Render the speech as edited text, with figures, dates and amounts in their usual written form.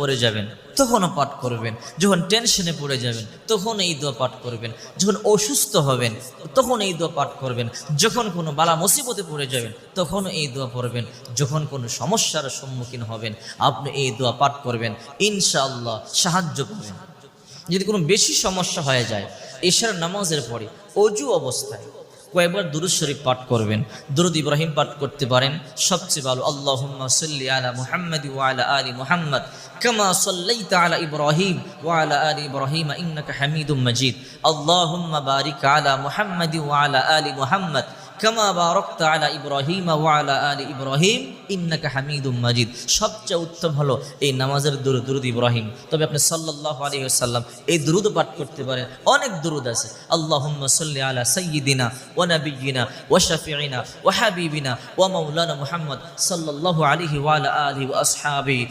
পড়ে যাবেন তখনও পাঠ করবেন, যখন টেনশনে পড়ে যাবেন তখন এই দোয়া পাঠ করবেন, যখন অসুস্থ হবেন তখন এই দোয়া পাঠ করবেন, যখন কোনো বালা মুসিবতে পড়ে যাবেন তখন এই দোয়া পড়বেন, যখন কোনো সমস্যার সম্মুখীন হবেন আপনি এই দোয়া পাঠ করবেন, ইনশাআল্লাহ সাহায্য পাবেন। যদি কোনো বেশি সমস্যা হয়ে যায় এশার নামাজের পরে অজু অবস্থায় কয়েকবার দুরূদ শরীফ পাঠ করবেন, দুরূদ ইব্রাহিম পাঠ করতে পারেন, সবচেয়ে ভালো আল্লাহুম্মা সাল্লি আলা মুহাম্মাদ ওয়া আলা আলি মুহাম্মাদ কামা সাল্লাইতা আলা ইব্রাহিম ওয়া আলা আলি ইব্রাহিম ইন্নাকা হামিদুম মাজিদ, আল্লাহুম্মা বারিক আলা মুহাম্মাদ ওয়া আলা আলি মুহাম্মাদ কামা বারাকতা আলা ইব্রাহিম ওয়া আলা আলি ইব্রাহিম ইন্নাকা হামিদুম মাজিদ। সবচেয়ে উত্তম হলো এই নামাজের দুরূদ ইব্রাহিম। তবে আপনি সাল্লাল্লাহু আলাইহি ওয়াসাল্লাম এই দুরূদ পাঠ করতে পারেন, অনেক দুরূদ আছে। আল্লাহুম্মা সাল্লি আলা সাইয়্যিদিনা ওয়া নাবিয়্যিনা ওয়া শাফিঈনা ওয়া হাবিবিনা ওয়া মাওলানা মুহাম্মদ সাল্লাল্লাহু আলাইহি ওয়া আলা আলিহি ওয়া আসহাবিহি।